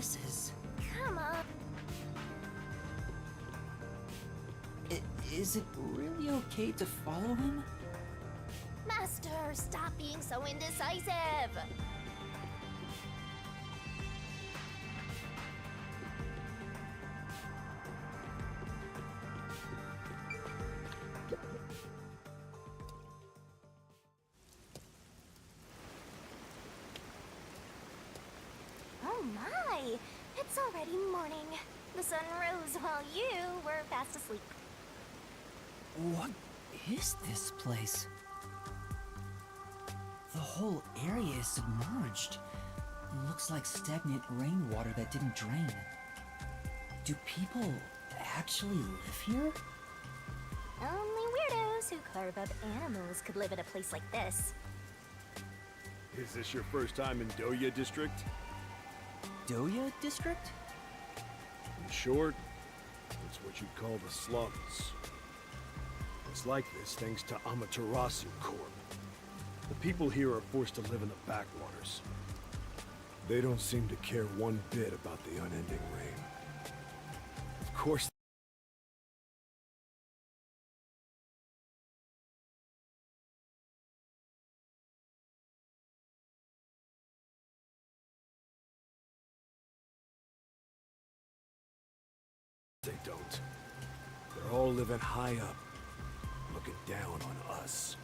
This is... Come on. Is it really okay to follow him? Master, stop being so indecisive. Oh my! It's already morning. The sun rose while you were fast asleep. What is this place? The whole area is submerged. Looks like stagnant rainwater that didn't drain. Do people actually live here? Only weirdos who carve up animals could live in a place like this. Is this your first time in Doya District? Doya District? In short, it's what you'd call the slums. It's like this thanks to Amaterasu Corp. The people here are forced to live in the backwaters. They don't seem to care one bit about the unending rain. Of course, they don't. They're all living high up, looking down on us.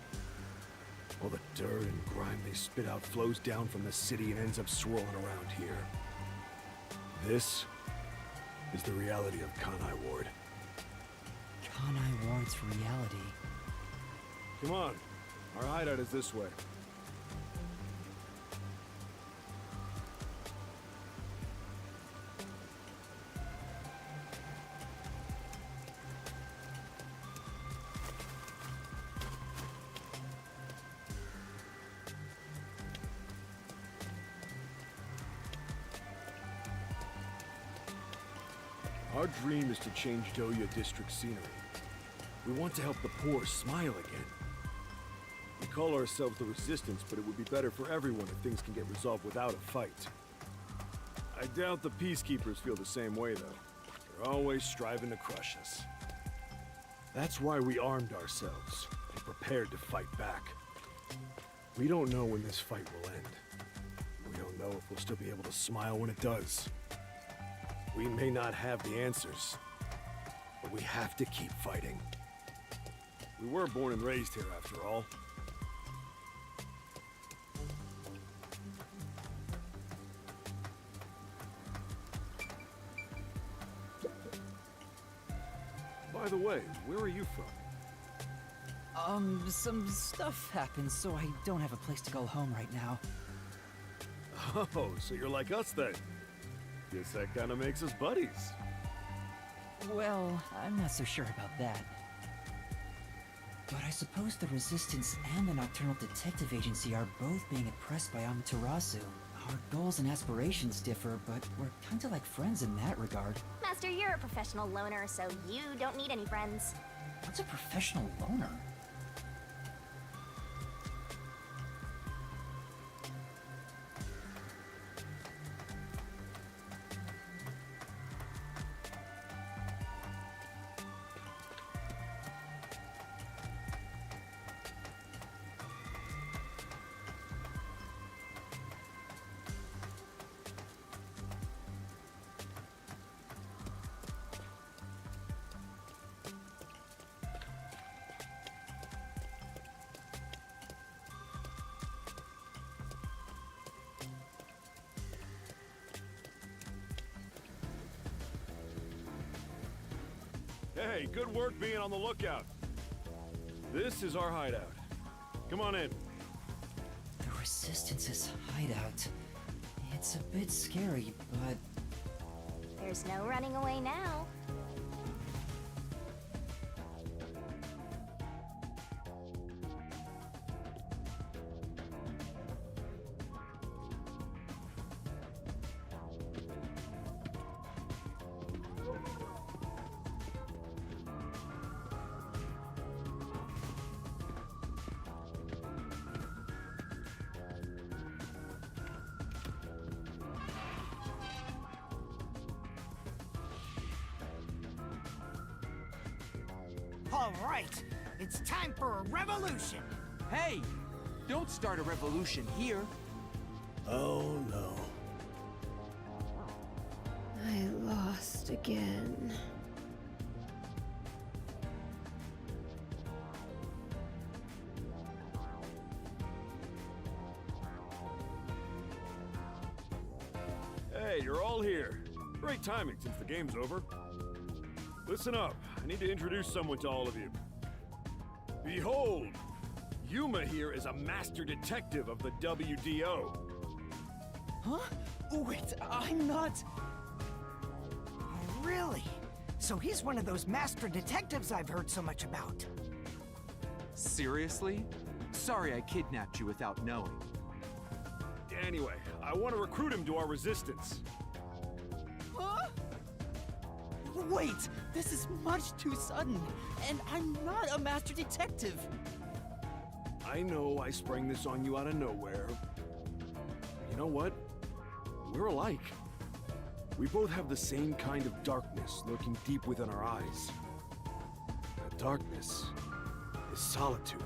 All the dirt and grime they spit out flows down from the city and ends up swirling around here. This is the reality of Kanai Ward. Kanai Ward's reality. Come on, our hideout is this way. Our dream is to change Doya District scenery. We want to help the poor smile again. We call ourselves the Resistance, but it would be better for everyone if things can get resolved without a fight. I doubt the Peacekeepers feel the same way, though. They're always striving to crush us. That's why we armed ourselves and prepared to fight back. We don't know when this fight will end. We don't know if we'll still be able to smile when it does. We may not have the answers, but we have to keep fighting. We were born and raised here, after all. By the way, where are you from? Some stuff happened, so I don't have a place to go home right now. Oh, so you're like us then? Guess that kind of makes us buddies. Well, I'm not so sure about that. But I suppose the Resistance and the Nocturnal Detective Agency are both being oppressed by Amaterasu. Our goals and aspirations differ, but we're kinda like friends in that regard. Master, you're a professional loner, so you don't need any friends. What's a professional loner? Hey, good work being on the lookout. This is our hideout. Come on in. The Resistance's hideout. It's a bit scary, but... There's no running away now. All right, it's time for a revolution. Hey! Don't start a revolution here. Oh no. I lost again. Hey, you're all here. Great timing since the game's over. Listen up. I need to introduce someone to all of you. Behold! Yuma here is a master detective of the WDO. Huh? Wait, I'm not... Really? So he's one of those master detectives I've heard so much about. Seriously? Sorry I kidnapped you without knowing. Anyway, I want to recruit him to our resistance. Huh? Wait, this is much too sudden, and I'm not a master detective. I know I sprang this on you out of nowhere. You know what? We're alike. We both have the same kind of darkness lurking deep within our eyes. That darkness is solitude.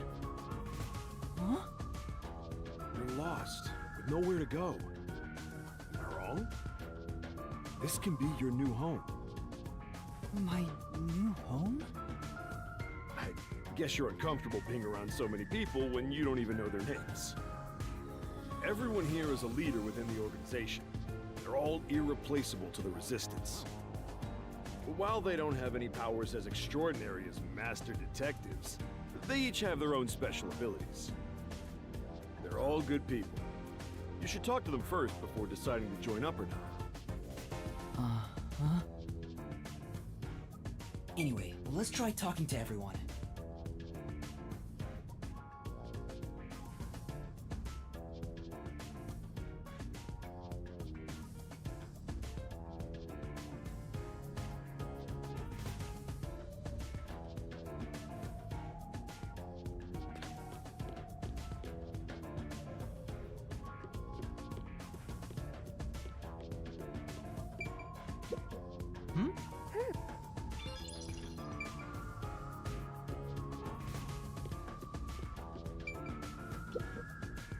Huh? You're lost, with nowhere to go. Am I wrong? This can be your new home. My new home? I guess you're uncomfortable being around so many people when you don't even know their names. Everyone here is a leader within the organization. They're all irreplaceable to the Resistance. But while they don't have any powers as extraordinary as master detectives, they each have their own special abilities. They're all good people. You should talk to them first before deciding to join up or not. Huh? Anyway, let's try talking to everyone.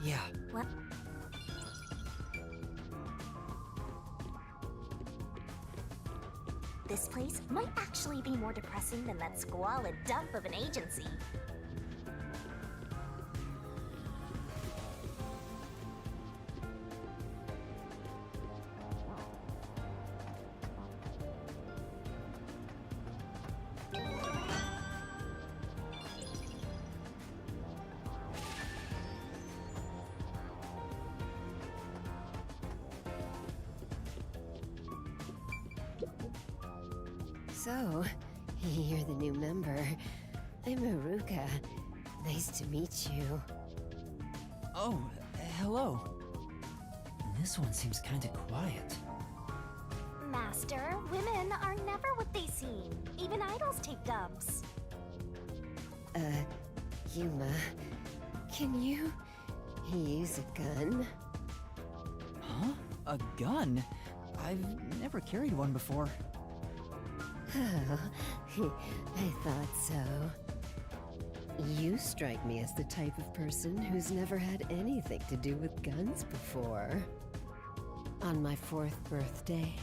Yeah. What? This place might actually be more depressing than that squalid dump of an agency. So, you're the new member. I'm Haruka. Nice to meet you. Oh, hello. This one seems kinda quiet. Master, women are never what they seem. Even idols take dumps. Yuma, can you use a gun? Huh? A gun? I've never carried one before. Oh, I thought so. You strike me as the type of person who's never had anything to do with guns before. On my 4th birthday,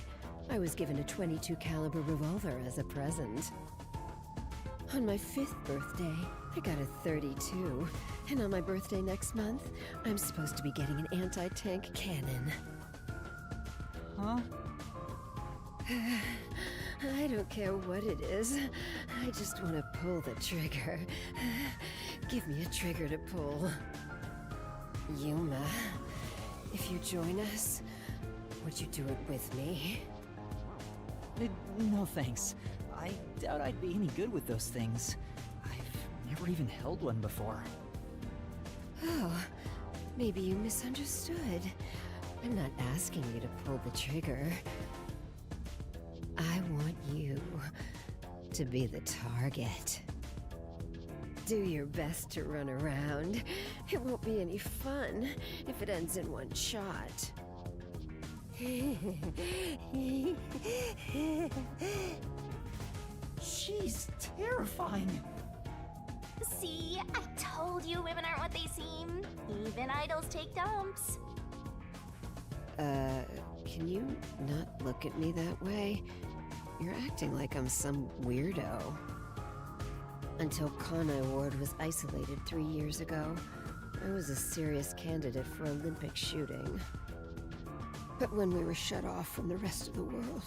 I was given a .22 caliber revolver as a present. On my 5th birthday, I got a .32, and on my birthday next month, I'm supposed to be getting an anti-tank cannon. Huh? I don't care what it is. I just want to pull the trigger. Give me a trigger to pull. Yuma, if you join us, would you do it with me? No thanks. I doubt I'd be any good with those things. I've never even held one before. Oh, maybe you misunderstood. I'm not asking you to pull the trigger. I want you to be the target. Do your best to run around. It won't be any fun if it ends in one shot. Shh. she's terrifying. See, I told you women aren't what they seem. Even idols take dumps. Can you not look at me that way? You're acting like I'm some weirdo. Until Kanai Ward was isolated 3 years ago, I was a serious candidate for Olympic shooting. But when we were shut off from the rest of the world,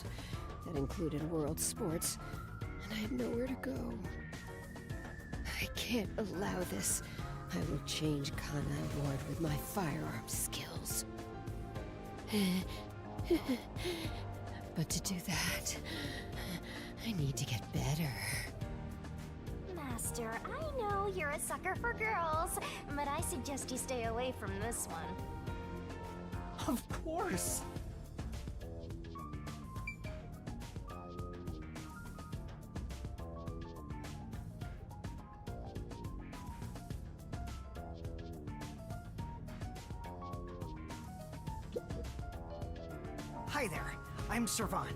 that included world sports, and I had nowhere to go. I can't allow this. I will change Kanai Ward with my firearms skills. But to do that, I need to get better. Master, I know you're a sucker for girls, but I suggest you stay away from this one. Of course. Hi there, I'm Servan.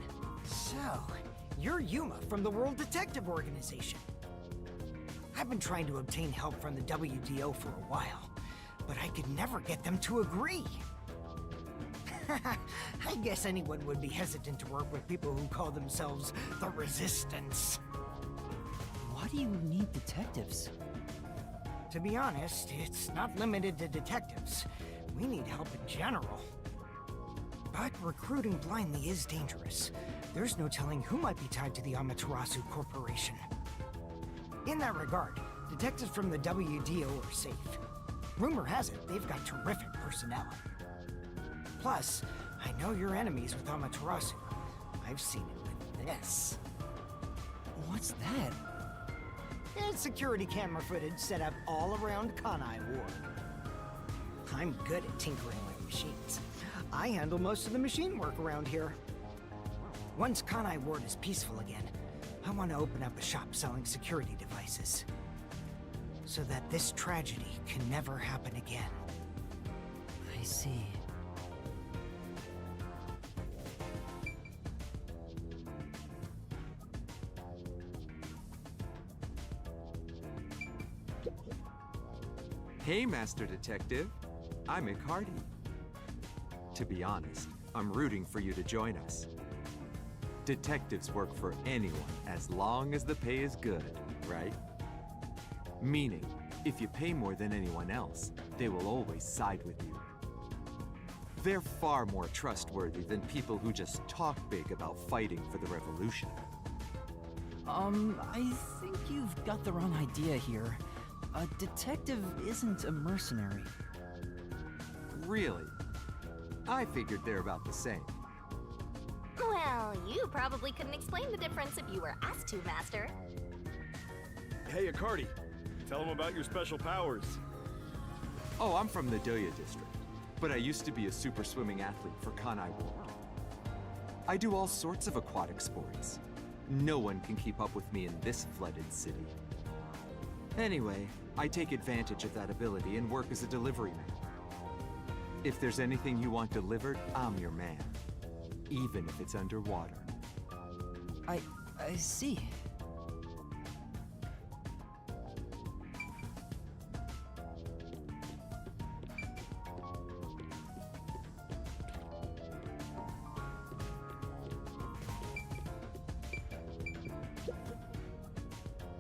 So, you're Yuma from the World Detective Organization. I've been trying to obtain help from the WDO for a while, but I could never get them to agree. I guess anyone would be hesitant to work with people who call themselves the Resistance. Why do you need detectives? To be honest, it's not limited to detectives. We need help in general. But recruiting blindly is dangerous. There's no telling who might be tied to the Amaterasu Corporation. In that regard, detectives from the WDO are safe. Rumor has it they've got terrific personnel. Plus, I know you're enemies with Amaterasu. I've seen it with this. What's that? There's security camera footage set up all around Kanai Ward. I'm good at tinkering with machines. I handle most of the machine work around here. Once Kanai Ward is peaceful again, I want to open up a shop selling security devices. So that this tragedy can never happen again. I see. Hey, Master Detective. I'm Icardi. To be honest, I'm rooting for you to join us. Detectives work for anyone as long as the pay is good, right? Meaning, if you pay more than anyone else, they will always side with you. They're far more trustworthy than people who just talk big about fighting for the revolution. I think you've got the wrong idea here. A detective isn't a mercenary. Really? I figured they're about the same. Well, you probably couldn't explain the difference if you were asked to, Master. Hey, Icardi. Tell them about your special powers. Oh, I'm from the Doya district, but I used to be a super swimming athlete for Kanai Ward. I do all sorts of aquatic sports. No one can keep up with me in this flooded city. Anyway, I take advantage of that ability and work as a delivery man. If there's anything you want delivered, I'm your man. Even if it's underwater. I see.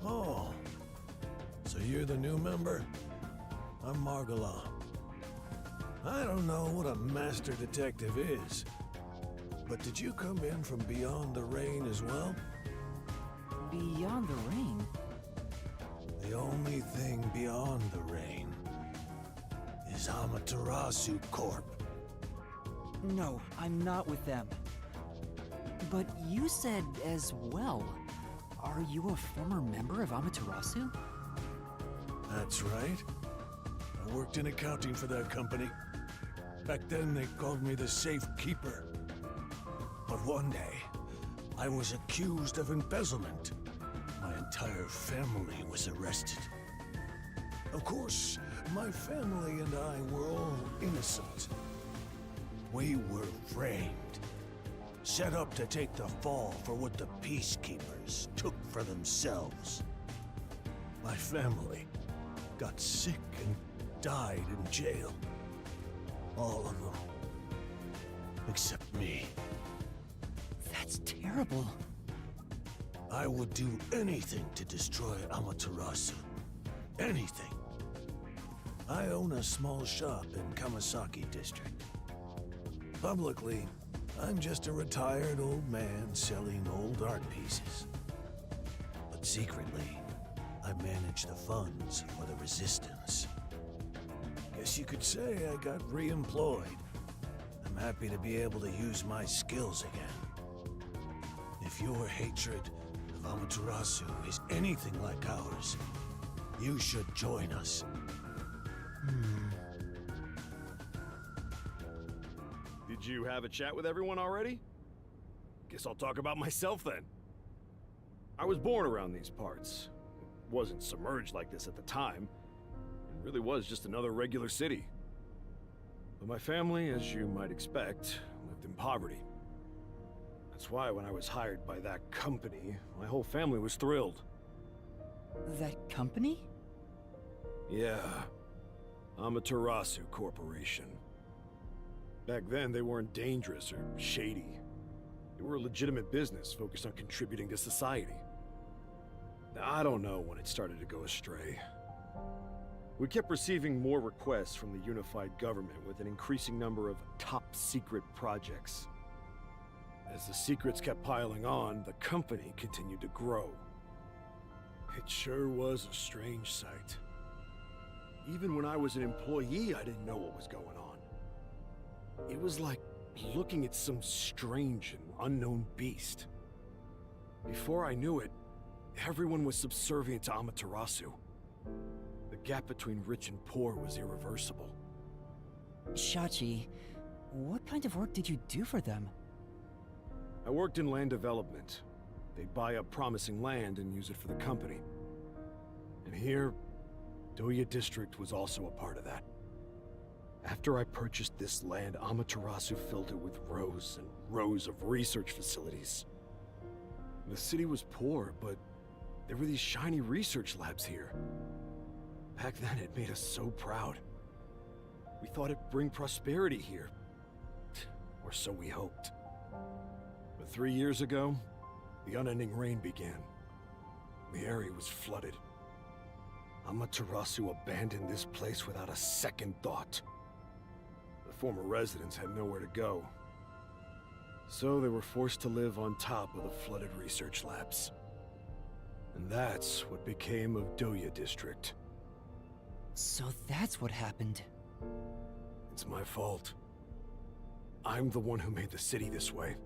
Oh, so you're the new member? I'm Margala. I don't know what a master detective is, but did you come in from beyond the rain as well? Beyond the rain? The only thing beyond the rain is Amaterasu Corp. No, I'm not with them. But you said as well. Are you a former member of Amaterasu? That's right. I worked in accounting for that company. Back then, they called me the Safe Keeper. But one day, I was accused of embezzlement. My entire family was arrested. Of course, my family and I were all innocent. We were framed. set up to take the fall for what the Peacekeepers took for themselves. My family got sick and died in jail. All of them. Except me. That's terrible. I would do anything to destroy Amaterasu. Anything. I own a small shop in Kamasaki District. Publicly, I'm just a retired old man selling old art pieces. But secretly, I manage the funds for the Resistance. Guess you could say I got re-employed. I'm happy to be able to use my skills again. If your hatred of Amaterasu is anything like ours, you should join us. Did you have a chat with everyone already? Guess I'll talk about myself then. I was born around these parts. Wasn't submerged like this at the time. It really was just another regular city. But my family, as you might expect, lived in poverty. That's why when I was hired by that company, my whole family was thrilled. That company? Yeah. Amaterasu Corporation. Back then, they weren't dangerous or shady. They were a legitimate business focused on contributing to society. Now, I don't know when it started to go astray. We kept receiving more requests from the unified government with an increasing number of top-secret projects. As the secrets kept piling on, the company continued to grow. It sure was a strange sight. Even when I was an employee, I didn't know what was going on. It was like looking at some strange and unknown beast. Before I knew it, everyone was subservient to Amaterasu. The gap between rich and poor was irreversible. Shachi, what kind of work did you do for them? I worked in land development. They'd buy up promising land and use it for the company. And here, Doya District was also a part of that. After I purchased this land, Amaterasu filled it with rows and rows of research facilities. The city was poor, but there were these shiny research labs here. Back then, it made us so proud. We thought it'd bring prosperity here. Or so we hoped. But 3 years ago, the unending rain began. The area was flooded. Amaterasu abandoned this place without a second thought. The former residents had nowhere to go. So they were forced to live on top of the flooded research labs. And that's what became of Doya District. So that's what happened. It's my fault. I'm the one who made the city this way.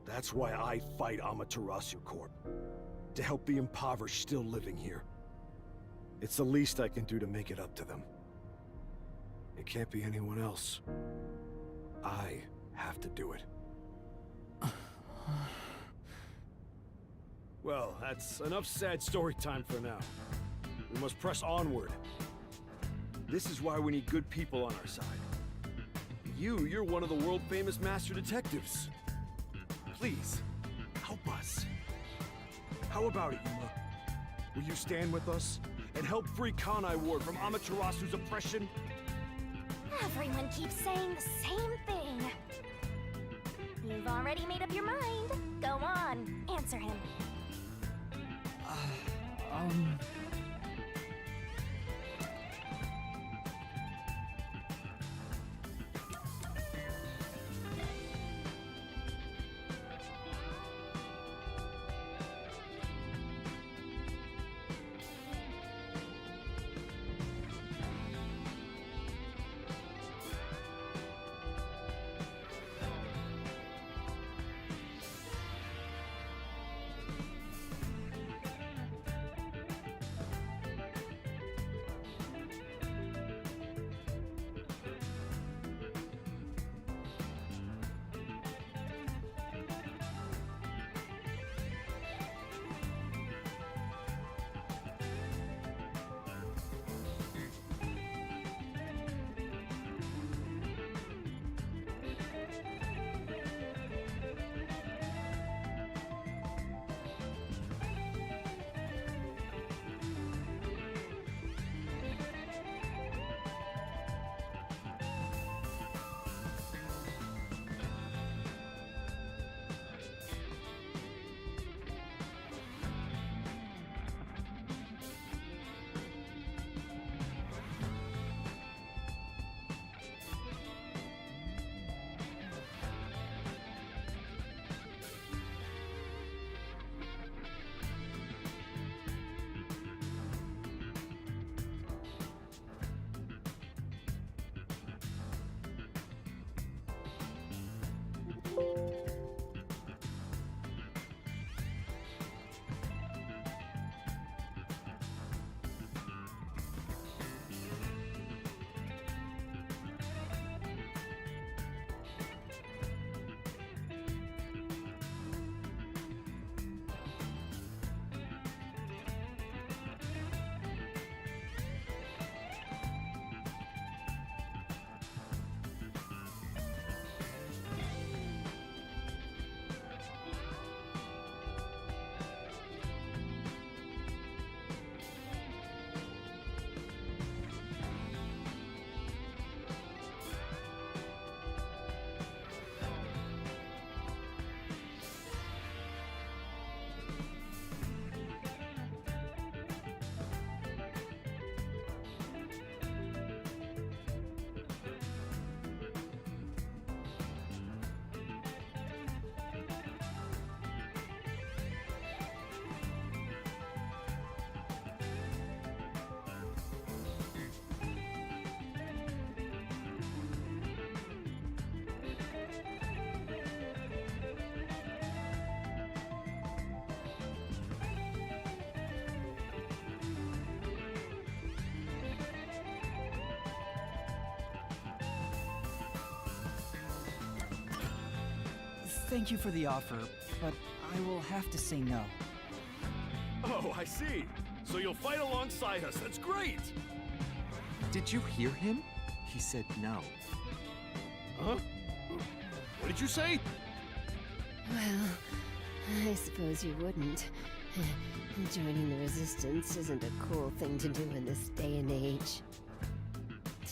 That's why I fight Amaterasu Corp. To help the impoverished still living here. It's the least I can do to make it up to them. It can't be anyone else. I have to do it. Well, that's enough sad story time for now. We must press onward. This is why we need good people on our side. You're one of the world-famous master detectives. Please, help us. How about it, Yuma? Will you stand with us and help free Kanai Ward from Amaterasu's oppression? Everyone keeps saying the same thing. You've already made up your mind. Go on, answer him. Thank you for the offer, but I will have to say no. Oh, I see. So you'll fight alongside us. That's great! Did you hear him? He said no. Huh? What did you say? Well, I suppose you wouldn't. Joining the Resistance isn't a cool thing to do in this day and age.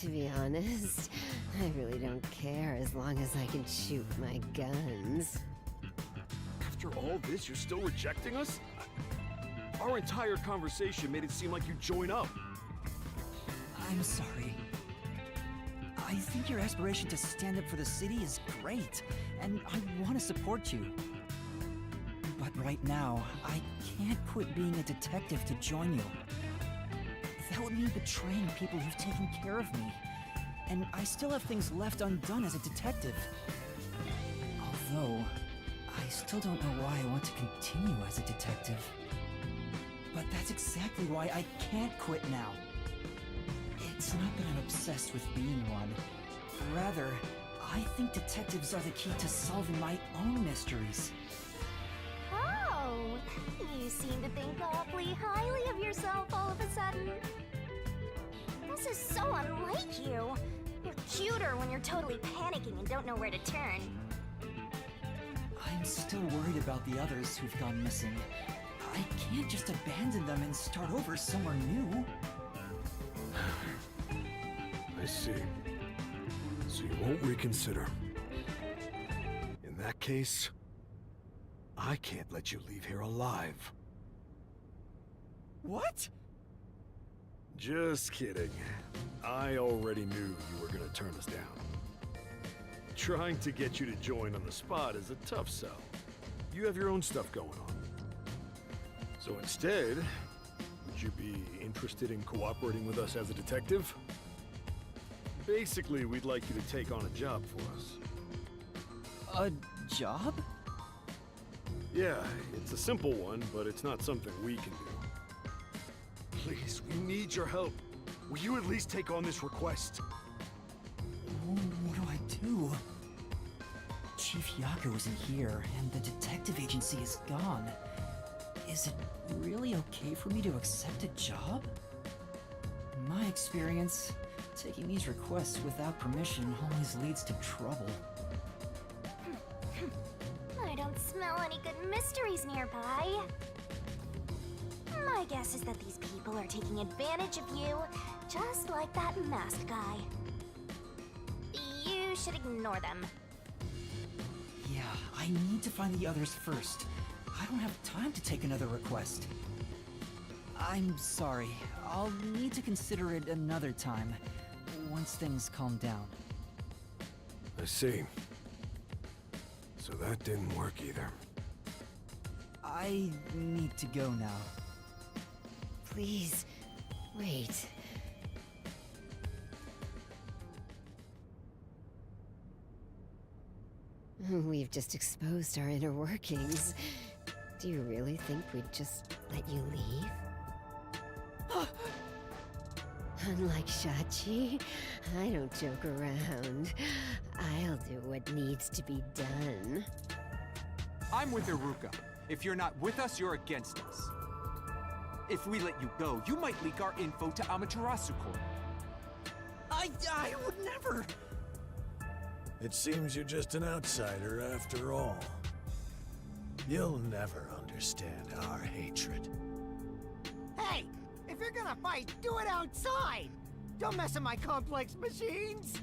To be honest, I really don't care as long as I can shoot my guns. After all this, you're still rejecting us? Our entire conversation made it seem like you'd join up. I'm sorry. I think your aspiration to stand up for the city is great, and I want to support you. But right now, I can't quit being a detective to join you. That would mean betraying people who've taken care of me. And I still have things left undone as a detective. Although, I still don't know why I want to continue as a detective. But that's exactly why I can't quit now. It's not that I'm obsessed with being one. Rather, I think detectives are the key to solving my own mysteries. Oh, you seem to think awfully highly of yourself all of a sudden. This is so unlike you. You're cuter when you're totally panicking and don't know where to turn. I'm still worried about the others who've gone missing. I can't just abandon them and start over somewhere new. I see. So you won't reconsider. In that case, I can't let you leave here alive. What? Just kidding. I already knew you were gonna turn us down. Trying to get you to join on the spot is a tough sell. You have your own stuff going on. So instead, would you be interested in cooperating with us as a detective? Basically, we'd like you to take on a job for us. A job? Yeah, it's a simple one, but it's not something we can do. Please, we need your help. Will you at least take on this request? What do I do? Chief Yaku isn't here, and the detective agency is gone. Is it really okay for me to accept a job? In my experience, taking these requests without permission always leads to trouble. I don't smell any good mysteries nearby. My guess is that these people are taking advantage of you, just like that masked guy. You should ignore them. Yeah, I need to find the others first. I don't have time to take another request. I'm sorry. I'll need to consider it another time, once things calm down. I see. So that didn't work either. I need to go now. Please, wait. We've just exposed our inner workings. Do you really think we'd just let you leave? Unlike Shachi, I don't joke around. I'll do what needs to be done. I'm with Iruka. If you're not with us, you're against us. If we let you go, you might leak our info to Amaterasu Corp. I would never! It seems you're just an outsider after all. You'll never understand our hatred. Hey, if you're gonna fight, do it outside! Don't mess with my complex machines!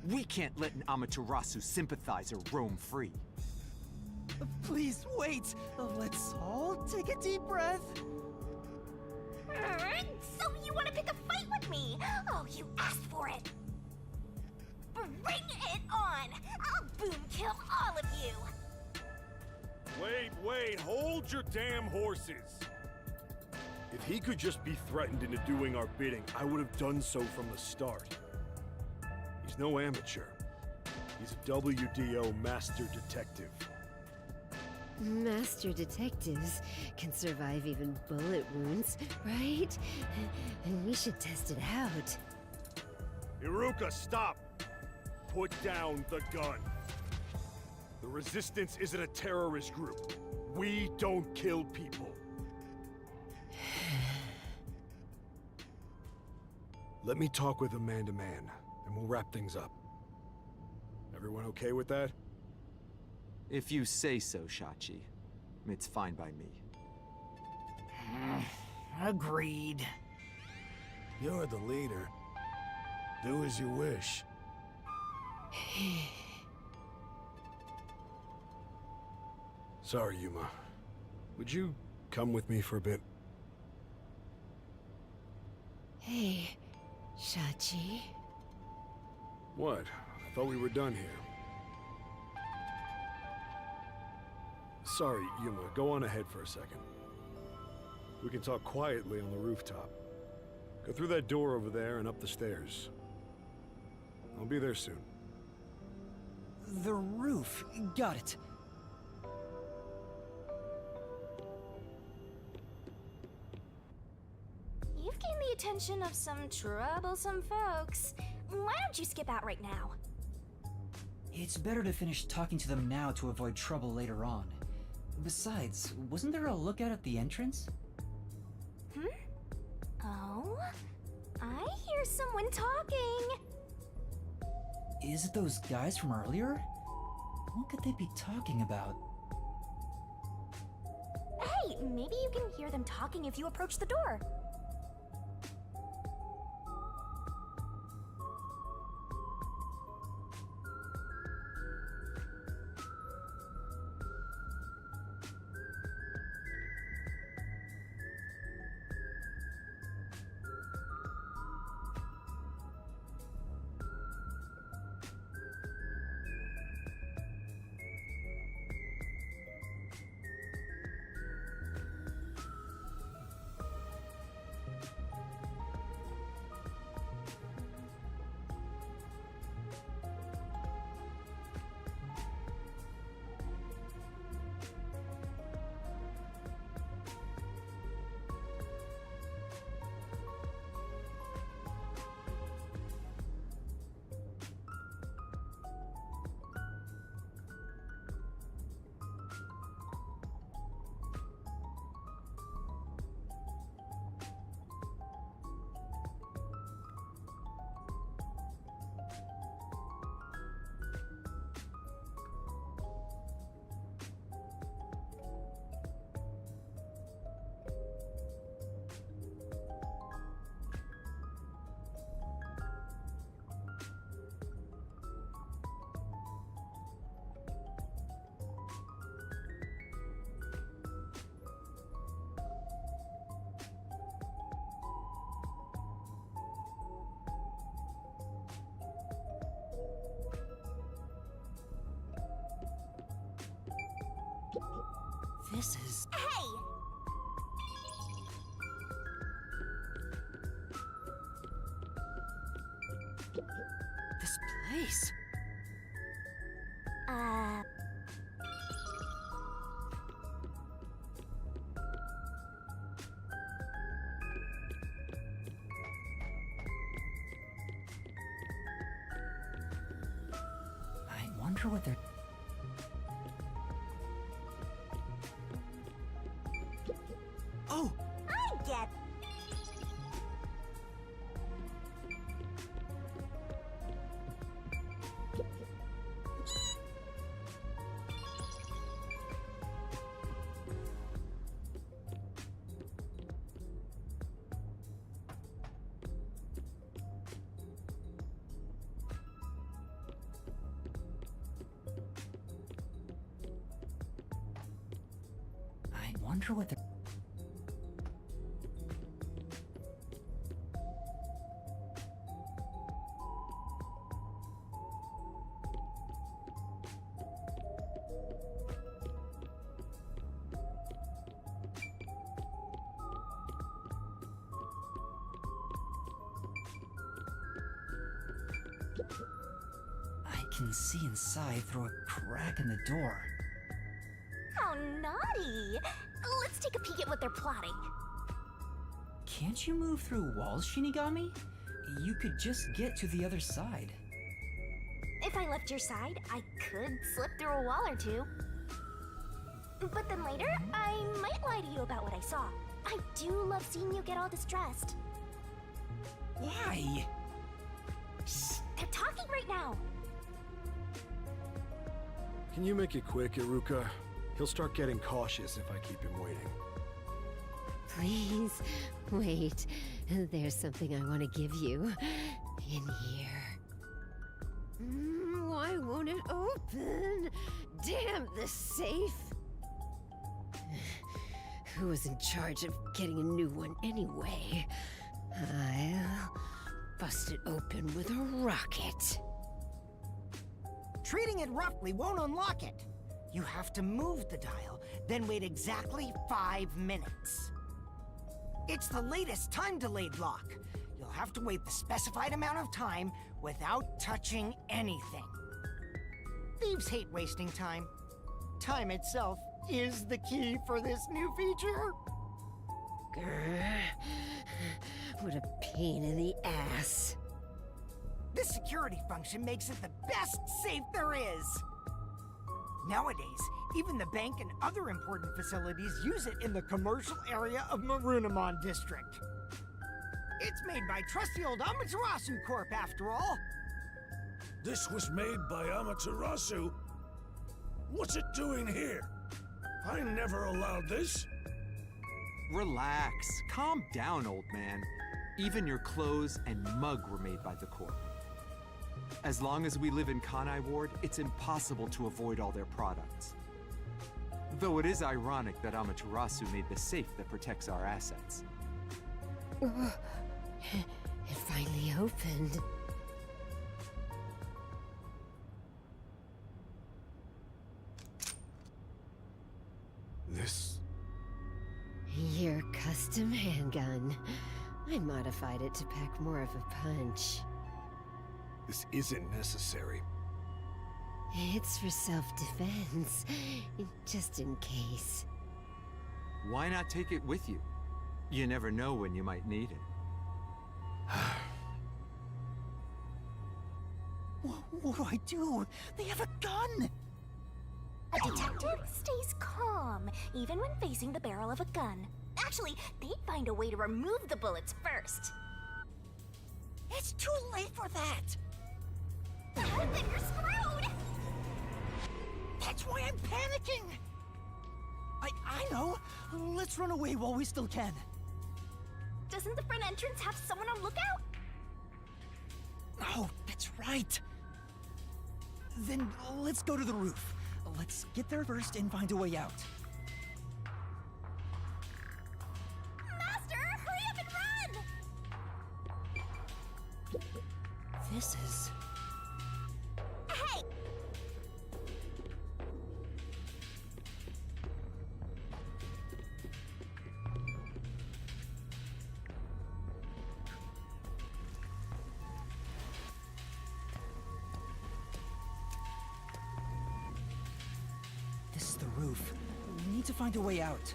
We can't let an Amaterasu sympathizer roam free. Please wait! Let's all take a deep breath. So you want to pick a fight with me? Oh, you asked for it. Bring it on! I'll boom kill all of you! Wait, hold your damn horses! If he could just be threatened into doing our bidding, I would have done so from the start. He's no amateur. He's a WDO master detective. Master detectives can survive even bullet wounds, right? And we should test it out. Iruka, stop! Put down the gun. The Resistance isn't a terrorist group. We don't kill people. Let me talk with Amanda Man, and we'll wrap things up. Everyone okay with that? If you say so, Shachi. It's fine by me. Agreed. You're the leader. Do as you wish. Sorry, Yuma. Would you come with me for a bit? Hey, Shachi. What? I thought we were done here. Sorry, Yuma. Go on ahead for a second. We can talk quietly on the rooftop. Go through that door over there and up the stairs. I'll be there soon. The roof. Got it. You've gained the attention of some troublesome folks. Why don't you skip out right now? It's better to finish talking to them now to avoid trouble later on. Besides, wasn't there a lookout at the entrance? Oh? I hear someone talking. Is it those guys from earlier? What could they be talking about? Hey, maybe you can hear them talking if you approach the door. This is... Hey! this place. I wonder what they're... Oh! I get. I wonder what they're... I can see inside through a crack in the door. How naughty! Let's take a peek at what they're plotting. Can't you move through walls, Shinigami? You could just get to the other side. If I left your side, I could slip through a wall or two. But then later, I might lie to you about what I saw. I do love seeing you get all distressed. Why? Shh, they're talking right now. Can you make it quick, Iruka? He'll start getting cautious if I keep him waiting. Please, wait. There's something I want to give you. In here. Why won't it open? Damn the safe! Who was in charge of getting a new one anyway? I'll bust it open with a rocket. Treating it roughly won't unlock it. You have to move the dial, then wait exactly 5 minutes. It's the latest time-delayed lock. You'll have to wait the specified amount of time without touching anything. Thieves hate wasting time. Time itself is the key for this new feature. Grr. What a pain in the ass. This security function makes it the best safe there is. Nowadays, even the bank and other important facilities use it in the commercial area of Marunimon District. It's made by trusty old Amaterasu Corp, after all. This was made by Amaterasu? What's it doing here? I never allowed this. Relax. Calm down, old man. Even your clothes and mug were made by the Corp. As long as we live in Kanai Ward, it's impossible to avoid all their products. Though it is ironic that Amaterasu made the safe that protects our assets. It finally opened. This... Your custom handgun. I modified it to pack more of a punch. this isn't necessary. It's for self-defense, just in case. Why not take it with you? You never know when you might need it. What do I do? They have a gun! A detective stays calm, even when facing the barrel of a gun. Actually, they'd find a way to remove the bullets first. It's too late for that! Then you're screwed! That's why I'm panicking! I know! Let's run away while we still can. Doesn't the front entrance have someone on lookout? Oh, that's right! Then let's go to the roof. Let's get there first and find a way out. Master, hurry up and run! This is... Hey! This is the roof. We need to find a way out.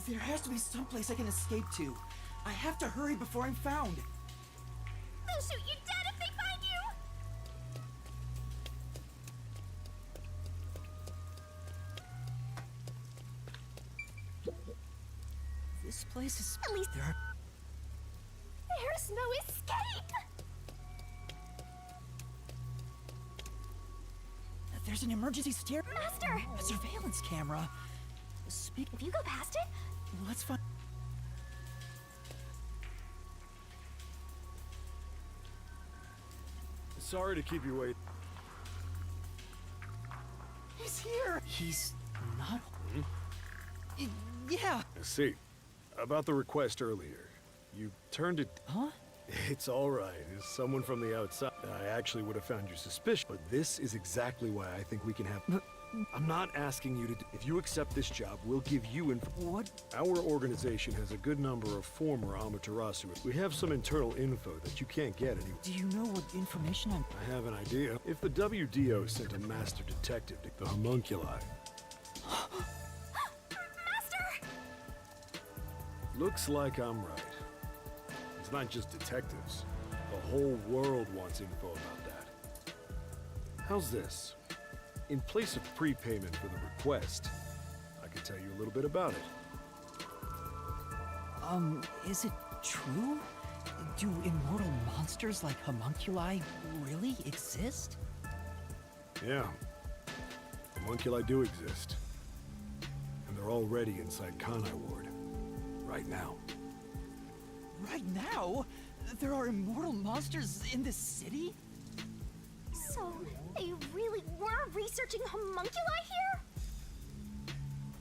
There has to be some place I can escape to. I have to hurry before I'm found. They'll shoot you dead if they find you! This place is... At least- There are... There's no escape! There's an emergency stair... Master! A surveillance camera. Speak... If you go past it, Let's find... Sorry to keep you waiting. He's here! He's not... Yeah! See, about the request earlier. You turned it... Huh? It's all right. As someone from the outside, I actually would have found you suspicious. But this is exactly why I think we can have... I'm not asking you to... If you accept this job, we'll give you What? Our organization has a good number of former Amaterasu. We have some internal info that you can't get anywhere. Do you know what information I'm... I have an idea. If the WDO sent a master detective to the homunculi... Master! Looks like I'm right. It's not just detectives. The whole world wants info about that. How's this? In place of prepayment for the request, I can tell you a little bit about it. Is it true? Do immortal monsters like homunculi really exist? Yeah. Homunculi do exist. And they're already inside Kanai Ward. Right now. Right now? There are immortal monsters in this city? So, they really were researching homunculi here?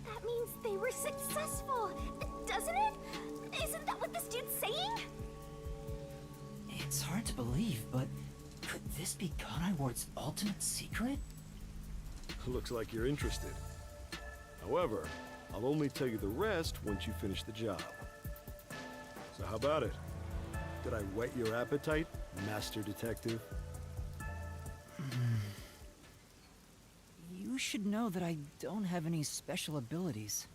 That means they were successful, doesn't it? Isn't that what this dude's saying? It's hard to believe, but could this be Kanai Ward's ultimate secret? Looks like you're interested. However, I'll only tell you the rest once you finish the job. So how about it? Did I whet your appetite, Master Detective? You should know that I don't have any special abilities.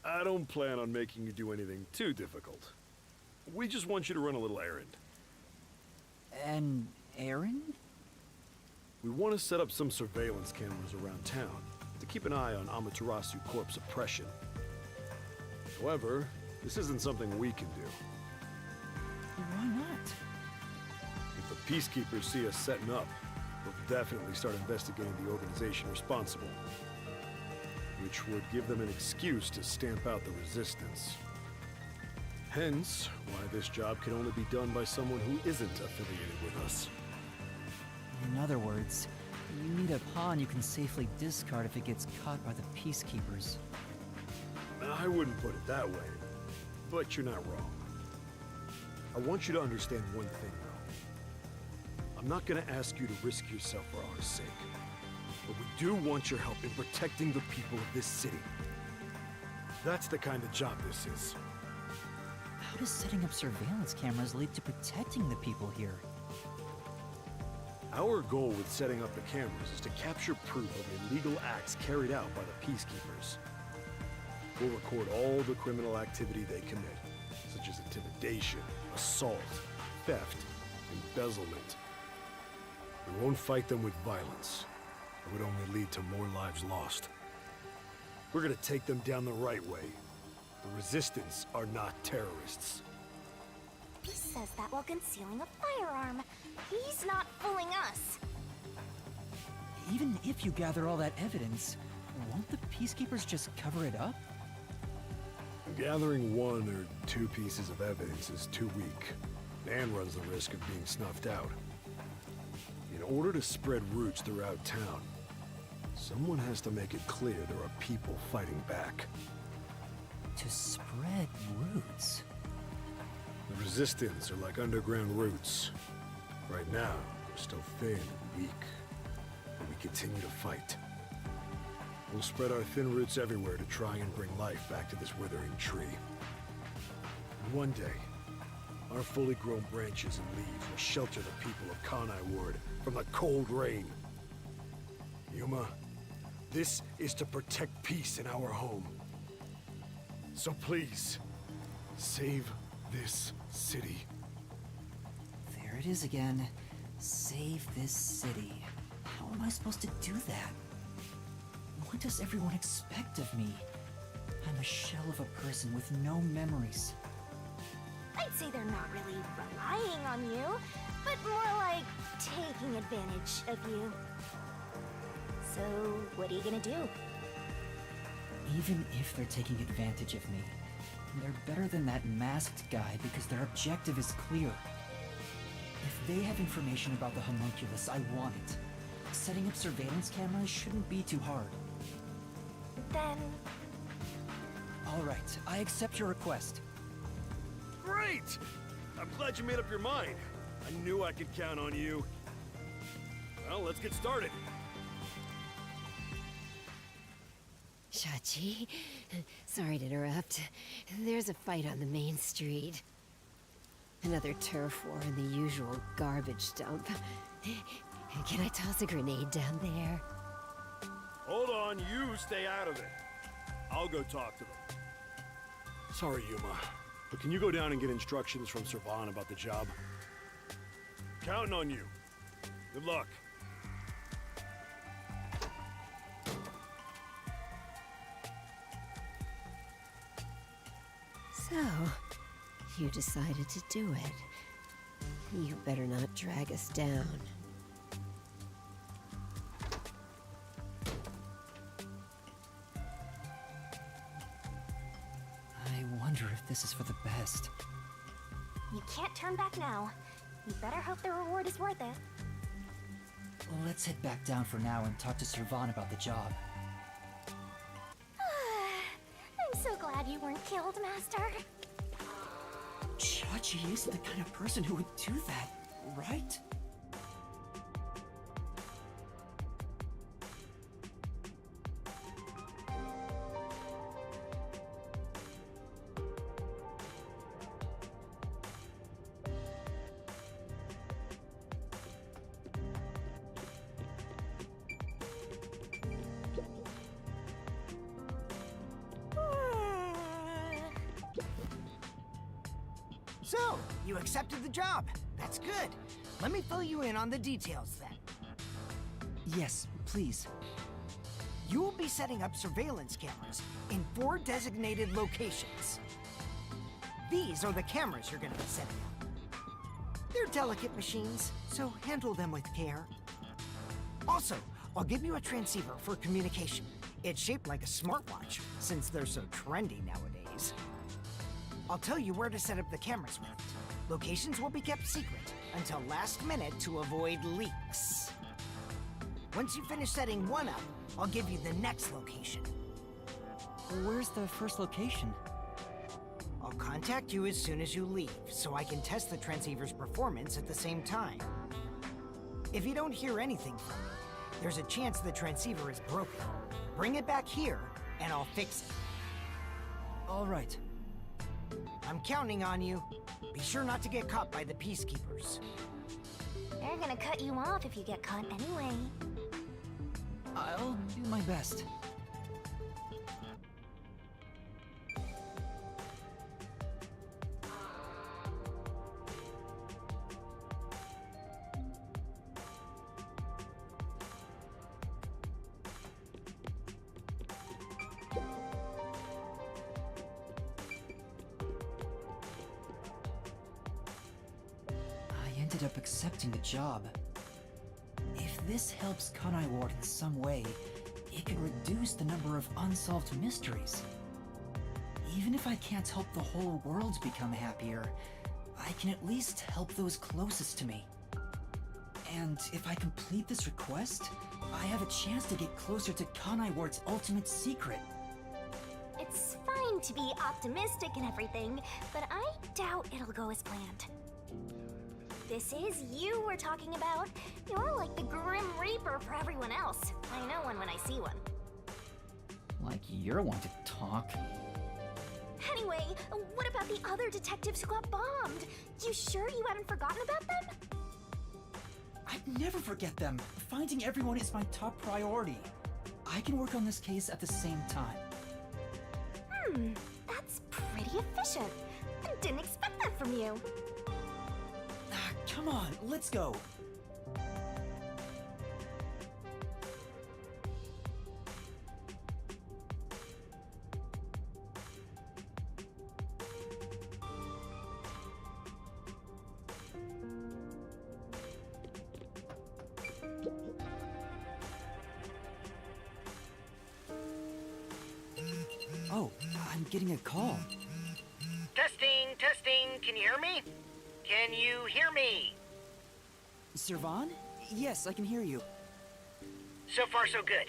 I don't plan on making you do anything too difficult. We just want you to run a little errand. An errand? We want to set up some surveillance cameras around town to keep an eye on Amaterasu Corp's oppression. However, this isn't something we can do. Why not? If the Peacekeepers see us setting up, they'll definitely start investigating the organization responsible. Which would give them an excuse to stamp out the resistance. Hence, why this job can only be done by someone who isn't affiliated with us. In other words, you need a pawn you can safely discard if it gets caught by the Peacekeepers. I wouldn't put it that way, but you're not wrong. I want you to understand one thing, though. I'm not gonna ask you to risk yourself for our sake, but we do want your help in protecting the people of this city. That's the kind of job this is. How does setting up surveillance cameras lead to protecting the people here? Our goal with setting up the cameras is to capture proof of illegal acts carried out by the Peacekeepers. We'll record all the criminal activity they commit, such as intimidation, assault, theft, embezzlement. We won't fight them with violence. It would only lead to more lives lost. We're gonna take them down the right way. The Resistance are not terrorists. He says that while concealing a firearm. He's not fooling us. Even if you gather all that evidence, won't the Peacekeepers just cover it up? Gathering one or two pieces of evidence is too weak, and runs the risk of being snuffed out. In order to spread roots throughout town, someone has to make it clear there are people fighting back. To spread roots? The Resistance are like underground roots. Right now, we're still thin and weak, but we continue to fight. We'll spread our thin roots everywhere to try and bring life back to this withering tree. And one day, our fully grown branches and leaves will shelter the people of Kanai Ward from the cold rain. Yuma, this is to protect peace in our home. So please, save this city. There it is again. Save this city. How am I supposed to do that? What does everyone expect of me? I'm a shell of a person with no memories. I'd say they're not really relying on you, but more like taking advantage of you. So, what are you gonna do? Even if they're taking advantage of me, they're better than that masked guy because their objective is clear. If they have information about the homunculus, I want it. Setting up surveillance cameras shouldn't be too hard. Then, All right, I accept your request. Great! I'm glad you made up your mind. I knew I could count on you. Well, let's get started. Shachi, sorry to interrupt. There's a fight on the main street. Another turf war in the usual garbage dump. Can I toss a grenade down there? Hold on, you stay out of it. I'll go talk to them. Sorry, Yuma, But can you go down and get instructions from Servan about the job? Counting on you. Good luck. So, you decided to do it. You better not drag us down. I wonder if this is for the best. You can't turn back now. You better hope the reward is worth it. Let's head back down for now and talk to Servan about the job. I'm so glad you weren't killed, Master. Chachi isn't the kind of person who would do that, right? So, you accepted the job. That's good. Let me fill you in on the details then. Yes, please. You will be setting up surveillance cameras in 4 designated locations. These are the cameras you're gonna be setting up. They're delicate machines, so handle them with care. Also, I'll give you a transceiver for communication. It's shaped like a smartwatch, since they're so trendy nowadays. I'll tell you where to set up the cameras with it. Locations will be kept secret until last minute to avoid leaks. Once you finish setting one up, I'll give you the next location. Where's the first location? I'll contact you as soon as you leave, so I can test the transceiver's performance at the same time. If you don't hear anything from me, there's a chance the transceiver is broken. Bring it back here, and I'll fix it. All right. I'm counting on you. Be sure not to get caught by the Peacekeepers. They're gonna cut you off if you get caught anyway. I'll do my best. I ended up accepting the job. If this helps Kanai Ward in some way, it could reduce the number of unsolved mysteries. Even if I can't help the whole world become happier, I can at least help those closest to me. And if I complete this request, I have a chance to get closer to Kanai Ward's ultimate secret. It's fine to be optimistic and everything, but I doubt it'll go as planned. This is you we're talking about. You're like the Grim Reaper for everyone else. I know one when I see one. Like you're one to talk. Anyway, what about the other detectives who got bombed? You sure you haven't forgotten about them? I'd never forget them. Finding everyone is my top priority. I can work on this case at the same time. That's pretty efficient. I didn't expect that from you. Come on, let's go. Oh, I'm getting a call. Testing, testing. Can you hear me? Can you hear me? Servan? Yes, I can hear you. So far, so good.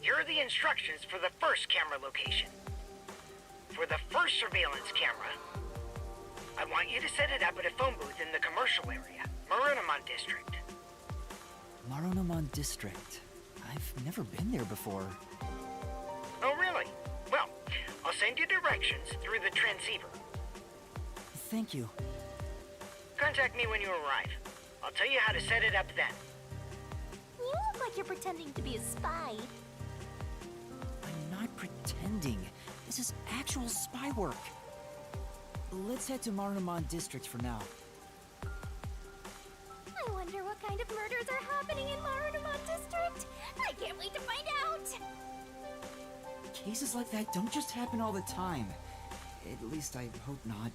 Here are the instructions for the first camera location. For the first surveillance camera, I want you to set it up at a phone booth in the commercial area, Marunamon District. Marunamon District. I've never been there before. Oh, really? Well, I'll send you directions through the transceiver. Thank you. Contact me when you arrive. I'll tell you how to set it up then. You look like you're pretending to be a spy. I'm not pretending. This is actual spy work. Let's head to Marunamon District for now. I wonder what kind of murders are happening in Marunamon District. I can't wait to find out. Cases like that don't just happen all the time. At least I hope not.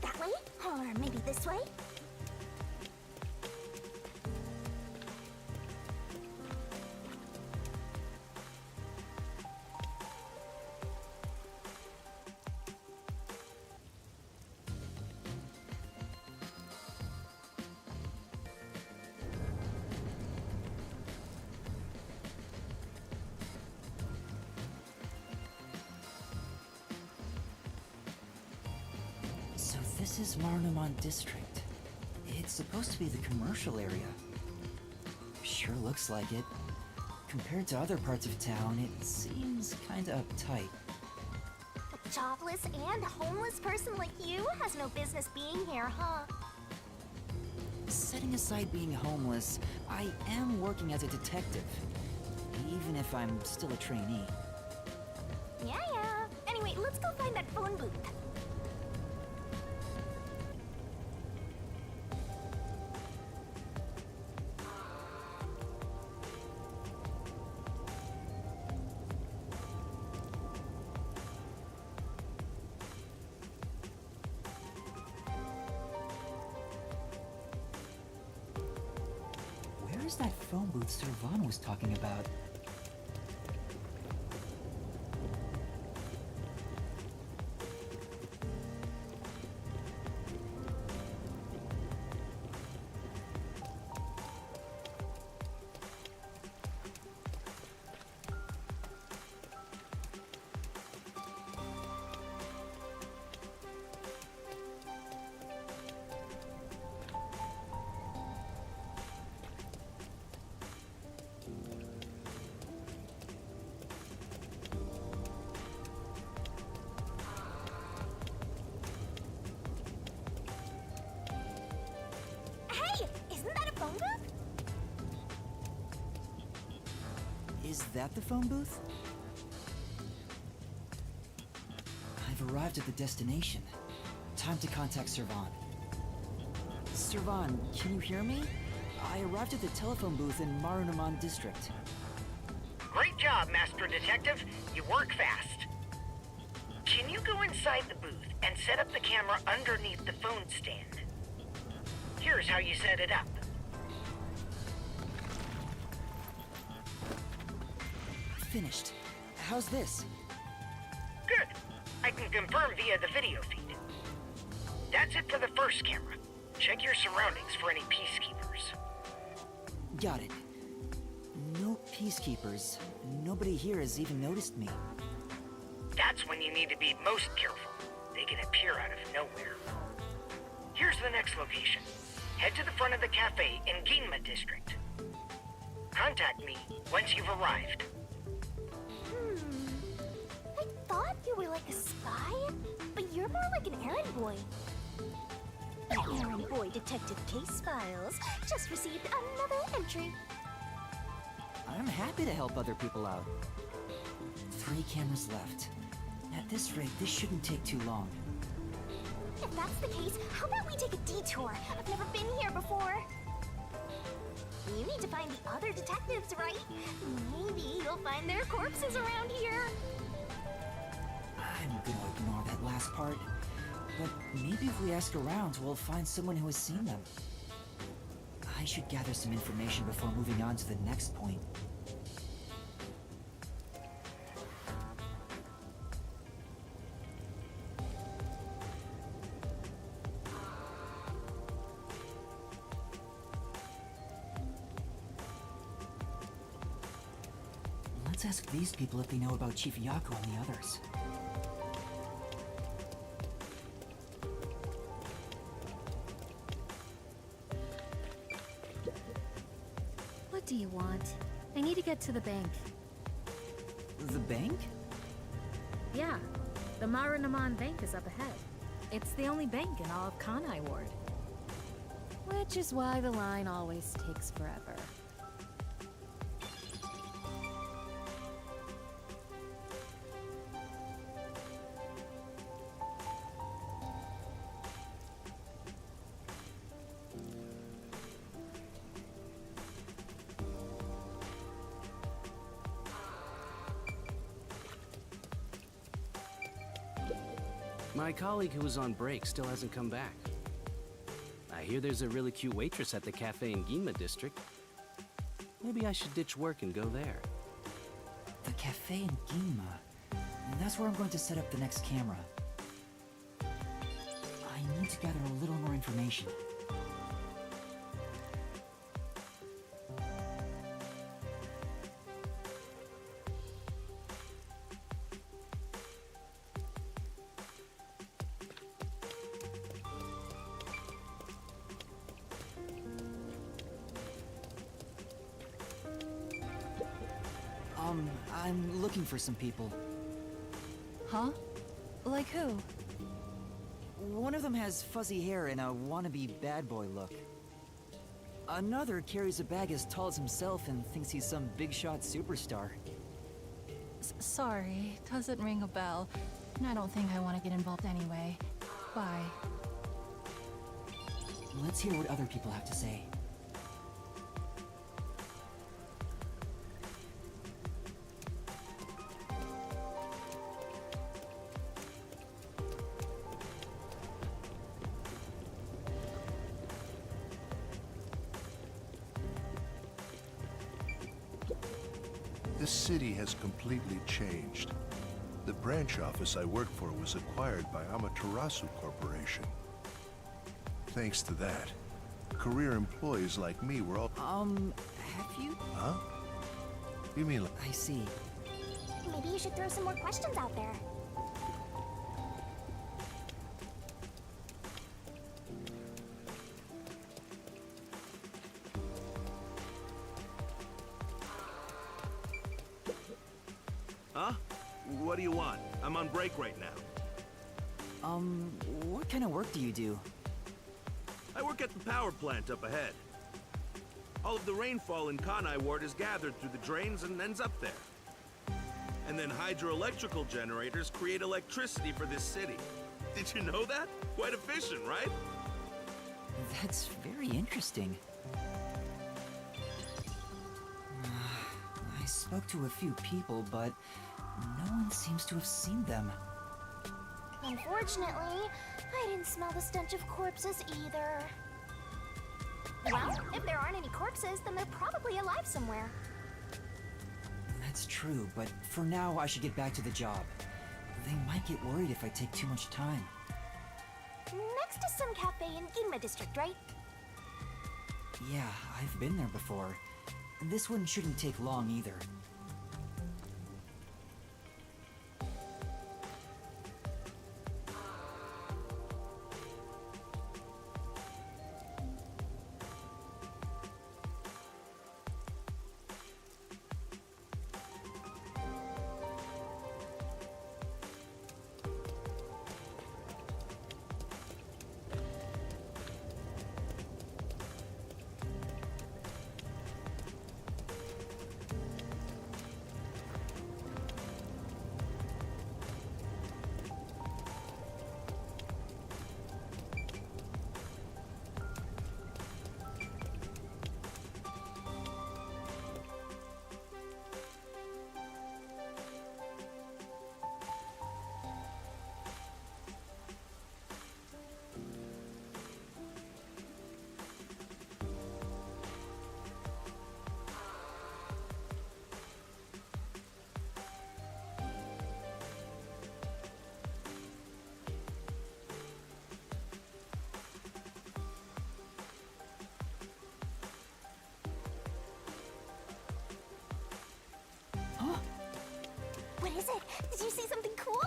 That way? Or maybe this way? So this is Marunamon District. It's supposed to be the commercial area. Sure looks like it. Compared to other parts of town, it seems kinda uptight. A jobless and homeless person like you has no business being here, huh? Setting aside being homeless, I am working as a detective. Even if I'm still a trainee. Yeah. Anyway, let's go find that phone booth. Where is that phone booth Servan was talking about? Hey, isn't that a phone booth? Is that the phone booth? I've arrived at the destination. Time to contact Servan. Servan, can you hear me? I arrived at the telephone booth in Marunamon District. Great job, Master Detective. You work fast. Can you go inside the booth and set up the camera underneath the phone stand? Here's how you set it up. Finished. How's this? Good. I can confirm via the video feed. That's it for the first camera. Check your surroundings for any peacekeepers. Got it. No peacekeepers. Nobody here has even noticed me. That's when you need to be most careful. They can appear out of nowhere. Here's the next location. Head to the front of the cafe in Ginma District. Contact me once you've arrived. I thought you were like a spy, but You're more like an errand boy. Errand boy detective case files. Just received another entry. I'm happy to help other people out. 3 cameras left. At this rate, this shouldn't take too long. If that's the case, how about we take a detour? I've never been here before. You need to find the other detectives, right? Maybe you'll find their corpses around here. I'm gonna ignore that last part. But maybe if we ask around, we'll find someone who has seen them. I should gather some information before moving on to the next point. Let's ask these people if they know about Chief Yako and the others. What do you want? I need to get to the bank. The bank? Yeah, the Marunouman Bank is up ahead. It's the only bank in all of Kanai Ward. Which is why the line always takes forever. My colleague who was on break still hasn't come back. I hear there's a really cute waitress at the cafe in Ginma district. Maybe I should ditch work and go there. The cafe in Ginma. That's where I'm going to set up the next camera. I need to gather a little more information. I'm looking for some people. Huh? Like who? One of them has fuzzy hair and a wannabe bad boy look. Another carries a bag as tall as himself and thinks he's some big shot superstar. Sorry, doesn't ring a bell. And I don't think I want to get involved anyway. Bye. Let's hear what other people have to say. This city has completely changed. The branch office I work for was acquired by Amaterasu Corporation. Thanks to that, career employees like me were all... Have you? Huh? You mean like... I see. Maybe you should throw some more questions out there. Huh? What do you want? I'm on break right now. What kind of work do you do? I work at the power plant up ahead. All of the rainfall in Kanai Ward is gathered through the drains and ends up there. And then hydroelectrical generators create electricity for this city. Did you know that? Quite efficient, right? That's very interesting. I spoke to a few people, but no one seems to have seen them. Unfortunately, I didn't smell the stench of corpses either. Well, if there aren't any corpses, then they're probably alive somewhere. That's true, but for now I should get back to the job. They might get worried if I take too much time. Next to some cafe in Ginma district, right? Yeah, I've been there before. This one shouldn't take long either. What is it? Did you see something cool?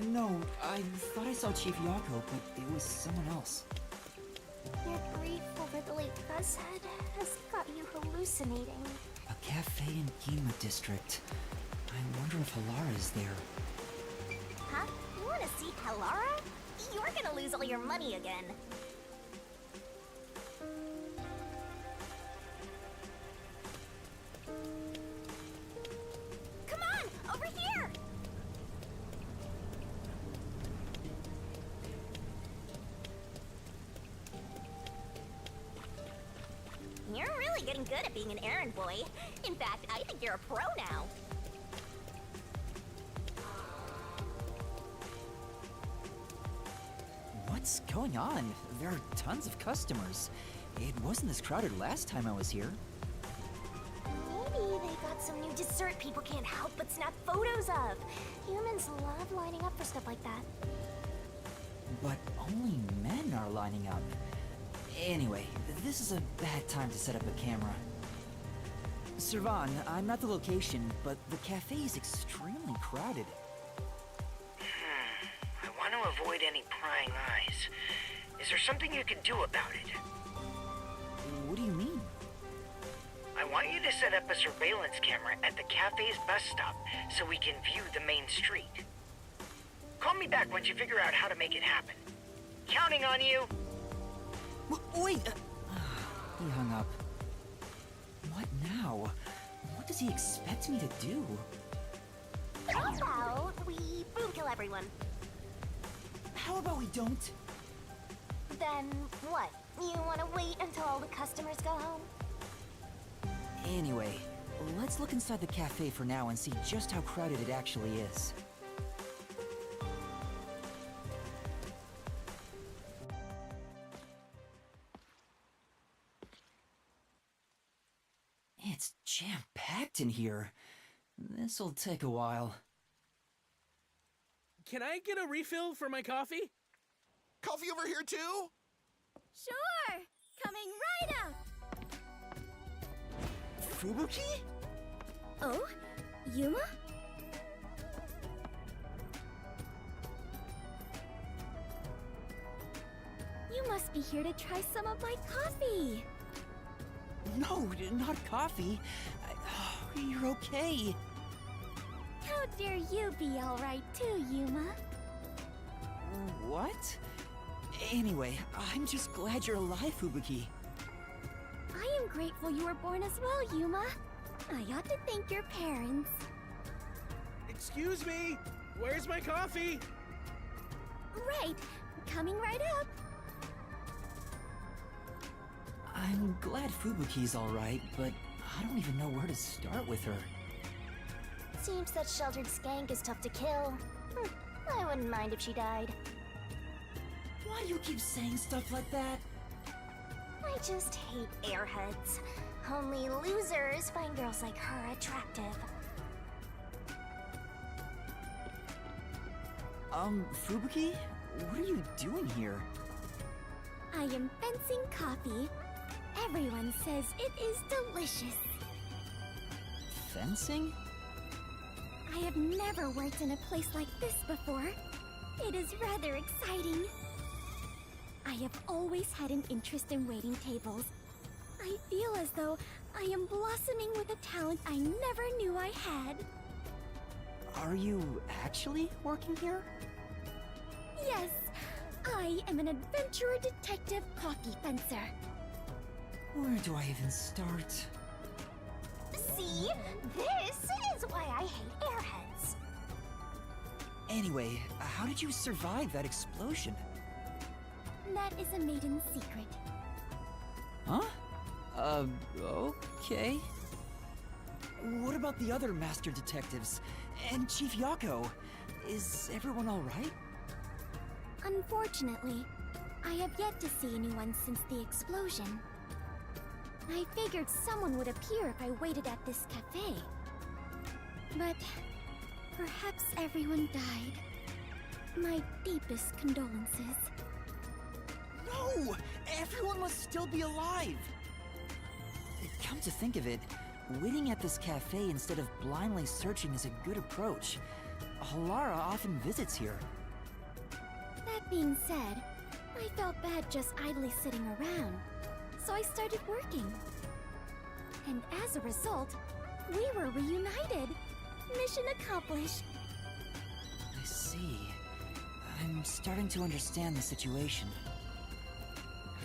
No, I thought I saw Chief Yako, but it was someone else. Your grief over the late Fuzzhead has got you hallucinating. A cafe in Gima District. I wonder if Halara is there. Huh? You wanna see Halara? You're gonna lose all your money again. Come on, over here! You're really getting good at being an errand boy. In fact, I think you're a pro now. What's going on? There are tons of customers. It wasn't this crowded last time I was here. Maybe they got some new dessert people can't help but snap photos of. Humans love lining up for stuff like that. But only men are lining up. Anyway, this is a bad time to set up a camera. Servan, I'm at the location, but the cafe is extremely crowded. I want to avoid any prying eyes. Is there something you can do about it? What do you mean? I want you to set up a surveillance camera at the cafe's bus stop so we can view the main street. Call me back once you figure out how to make it happen. Counting on you! Wait! He hung up. What now? What does he expect me to do? How about we boom kill everyone? How about we don't? Then what? You want to wait until all the customers go home? Anyway, let's look inside the cafe for now and see just how crowded it actually is. It's jam-packed in here. This'll take a while. Can I get a refill for my coffee? Coffee over here too? Sure! Coming right out! Fubuki? Oh? Yuma? You must be here to try some of my coffee! No, not coffee. You're okay. How dare you be alright too, Yuma? What? Anyway, I'm just glad you're alive, Fubuki. I am grateful you were born as well, Yuma. I ought to thank your parents. Excuse me! Where's my coffee? Right, coming right up. I'm glad Fubuki's alright, but I don't even know where to start with her. Seems that sheltered skank is tough to kill. I wouldn't mind if she died. Why do you keep saying stuff like that? I just hate airheads. Only losers find girls like her attractive. Fubuki? What are you doing here? I am fencing coffee. Everyone says it is delicious. Fencing? I have never worked in a place like this before. It is rather exciting. I have always had an interest in waiting tables. I feel as though I am blossoming with a talent I never knew I had. Are you actually working here? Yes, I am an adventurer detective coffee fencer. Where do I even start? See? This is why I hate airheads. Anyway, how did you survive that explosion? That is a maiden secret. Huh? Okay. What about the other master detectives? And Chief Yako? Is everyone alright? Unfortunately, I have yet to see anyone since the explosion. I figured someone would appear if I waited at this cafe. But perhaps everyone died. My deepest condolences. No! Everyone must still be alive! Come to think of it, waiting at this cafe instead of blindly searching is a good approach. Halara often visits here. That being said, I felt bad just idly sitting around, so I started working. And as a result, we were reunited. Mission accomplished. I see. I'm starting to understand the situation.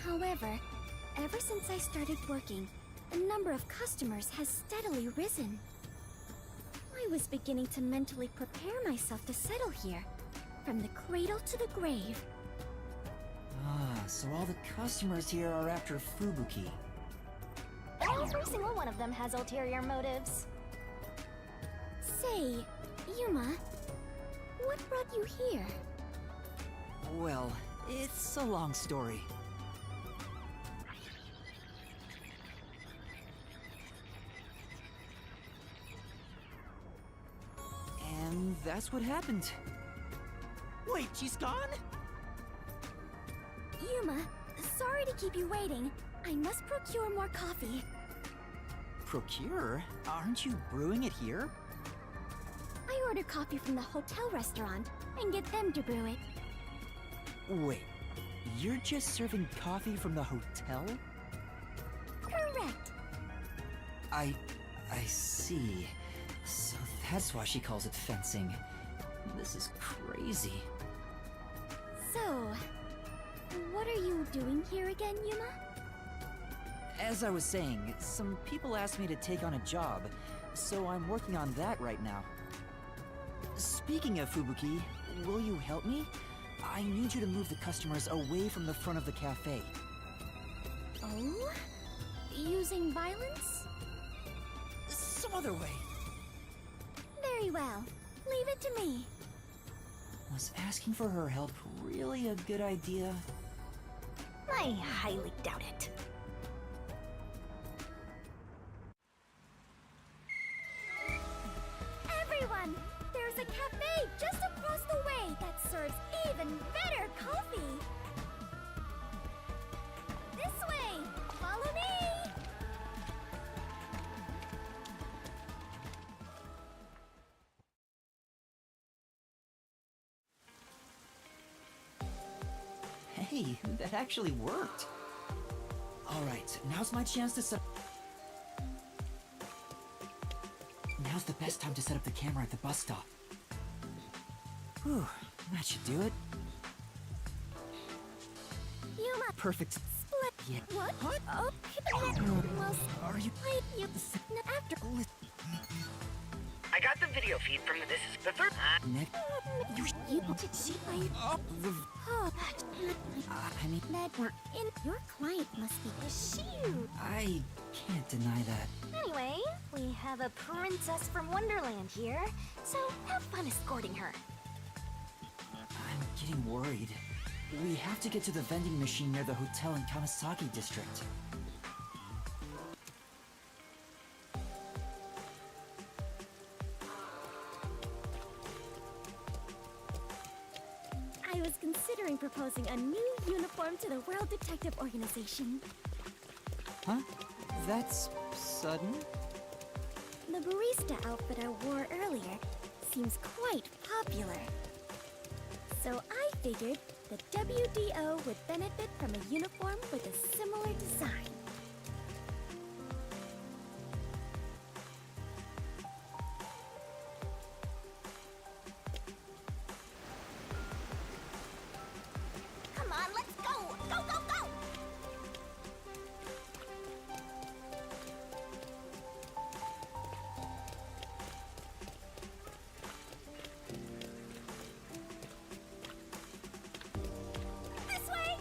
However, ever since I started working, the number of customers has steadily risen. I was beginning to mentally prepare myself to settle here, from the cradle to the grave. Ah, so all the customers here are after Fubuki. Every single one of them has ulterior motives. Say, Yuma, what brought you here? Well, it's a long story. And that's what happened. Wait, she's gone? Yuma, sorry to keep you waiting. I must procure more coffee. Procure? Aren't you brewing it here? I ordered coffee from the hotel restaurant and get them to brew it. Wait, you're just serving coffee from the hotel? Correct. I see. So that's why she calls it fencing. This is crazy. So, what are you doing here again, Yuma? As I was saying, some people asked me to take on a job, so I'm working on that right now. Speaking of Fubuki, will you help me? I need you to move the customers away from the front of the cafe. Oh? Using violence? Some other way. Very well. Leave it to me. Was asking for her help really a good idea? I highly doubt it. Everyone! There's a cafe just across the way that serves even better coffee! This way! Follow me! Hey, that actually worked. Alright, now's my chance to set... Now's the best time to set up the camera at the bus stop. Whew, that should do it. Yuma! Perfect. Split! Yeah. What? Oh, well, Are you... you... After... I got the video feed from this is the third. Nick? You did see my... Oh, I mean... Network. In your client must be Shoot. I can't deny that. Anyway, we have a princess from Wonderland here, so have fun escorting her. I'm getting worried. We have to get to the vending machine near the hotel in Kamasaki district. I was considering proposing a new uniform to the World Detective Organization. Huh? That's sudden? The barista outfit I wore earlier seems quite popular. So I figured the WDO would benefit from a uniform with a similar design. Come on, let's go! Go, go, go! This way!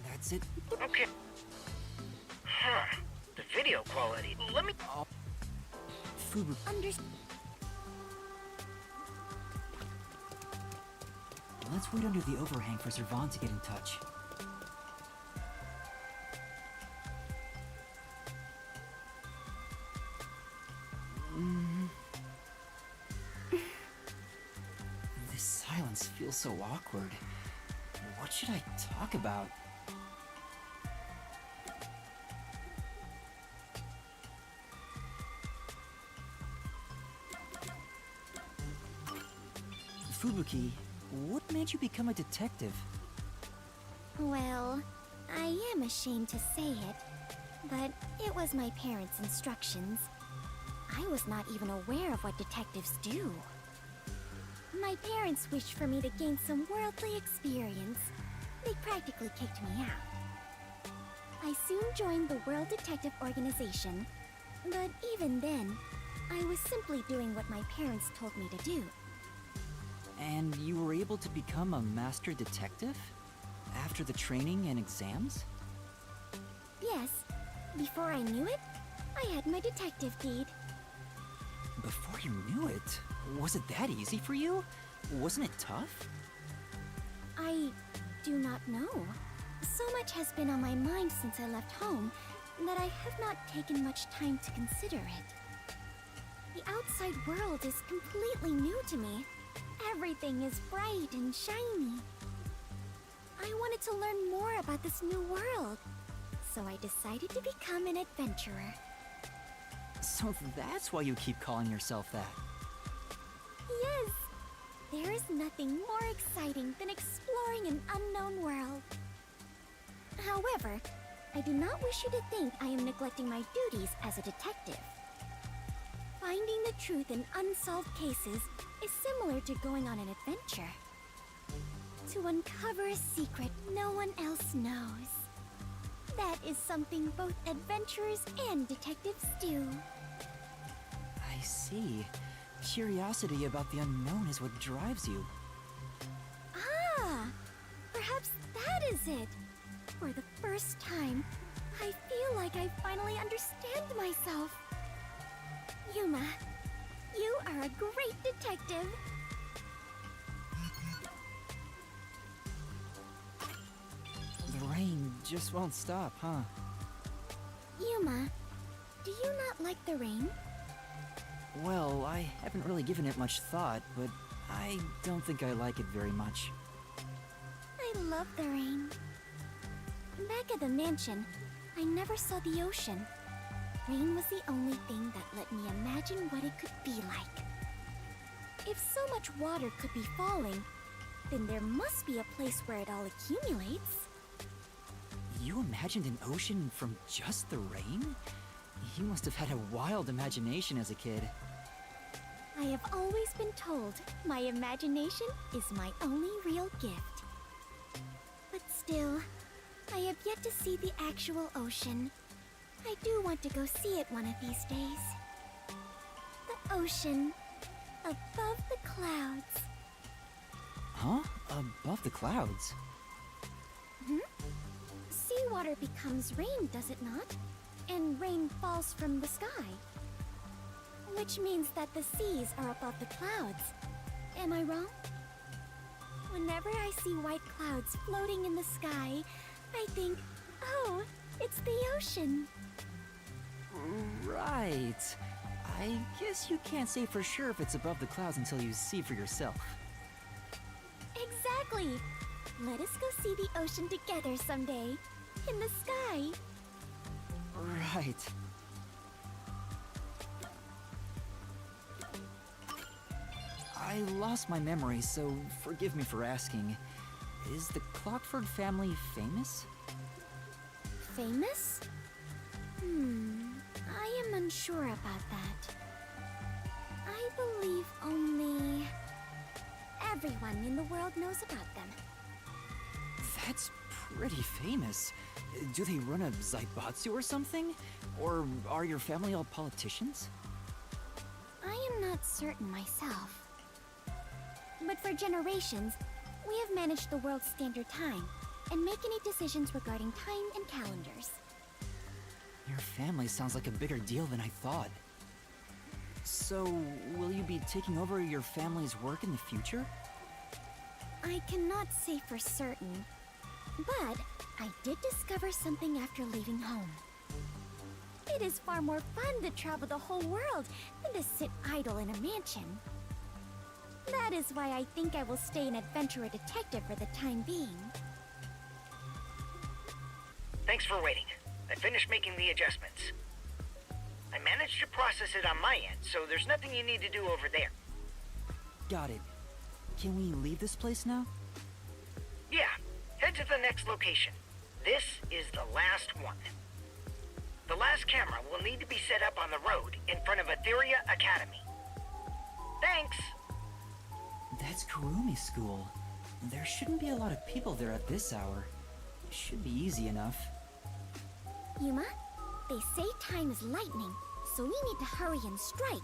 That's it? Okay. Huh. The video quality. Let me. Fubu. Let's wait under the overhang for Servan to get in touch. This silence feels so awkward. What should I talk about? Fubuki, what made you become a detective? Well, I am ashamed to say it, but it was my parents' instructions. I was not even aware of what detectives do. My parents wished for me to gain some worldly experience. They practically kicked me out. I soon joined the World Detective Organization, but even then, I was simply doing what my parents told me to do. And you were able to become a master detective? After the training and exams? Yes, before I knew it, I had my detective deed. Before you knew it? Was it that easy for you? Wasn't it tough? I do not know. So much has been on my mind since I left home that I have not taken much time to consider it. The outside world is completely new to me. Everything is bright and shiny. I wanted to learn more about this new world, so I decided to become an adventurer. So that's why you keep calling yourself that. Yes, there is nothing more exciting than exploring an unknown world. However, I do not wish you to think I am neglecting my duties as a detective. Finding the truth in unsolved cases is similar to going on an adventure. To uncover a secret no one else knows. That is something both adventurers and detectives do. I see. Curiosity about the unknown is what drives you. Ah! Perhaps that is it. For the first time, I feel like I finally understand myself. Yuma, you are a great detective. The rain just won't stop, huh? Yuma, do you not like the rain? Well, I haven't really given it much thought, but I don't think I like it very much. I love the rain. Back at the mansion, I never saw the ocean. Rain was the only thing that let me imagine what it could be like. If so much water could be falling, then there must be a place where it all accumulates. You imagined an ocean from just the rain? You must have had a wild imagination as a kid. I have always been told my imagination is my only real gift. But still, I have yet to see the actual ocean. I do want to go see it one of these days. The ocean, above the clouds. Huh? Above the clouds? Seawater becomes rain, does it not? And rain falls from the sky. Which means that the seas are above the clouds. Am I wrong? Whenever I see white clouds floating in the sky, I think, oh, it's the ocean. Right. I guess you can't say for sure if it's above the clouds until you see for yourself. Exactly. Let us go see the ocean together someday. In the sky. Right. I lost my memory, so forgive me for asking. Is the Clockford family famous? Famous? I am unsure about that. I believe only everyone in the world knows about them. That's pretty famous. Do they run a Zaibatsu or something? Or are your family all politicians? I am not certain myself. But for generations, we have managed the world's standard time and make any decisions regarding time and calendars. Your family sounds like a bigger deal than I thought. So, will you be taking over your family's work in the future? I cannot say for certain, but I did discover something after leaving home. It is far more fun to travel the whole world than to sit idle in a mansion. That is why I think I will stay an adventurer detective for the time being. Thanks for waiting. I finished making the adjustments. I managed to process it on my end, so there's nothing you need to do over there. Got it. Can we leave this place now? Yeah, head to the next location. This is the last one. The last camera will need to be set up on the road in front of Etheria Academy. Thanks! That's Kurumi School. There shouldn't be a lot of people there at this hour. It should be easy enough. Yuma, they say time is lightning, so we need to hurry and strike.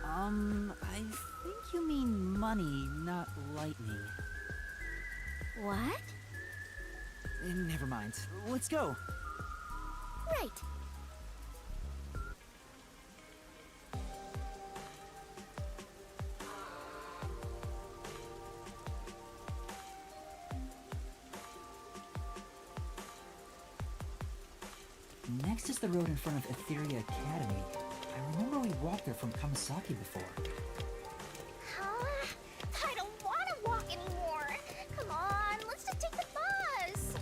I think you mean money, not lightning. What? Never mind. Let's go. Right. Next is the road in front of Etheria Academy. I remember we walked there from Kamasaki before. I don't want to walk anymore. Come on, let's just take the bus.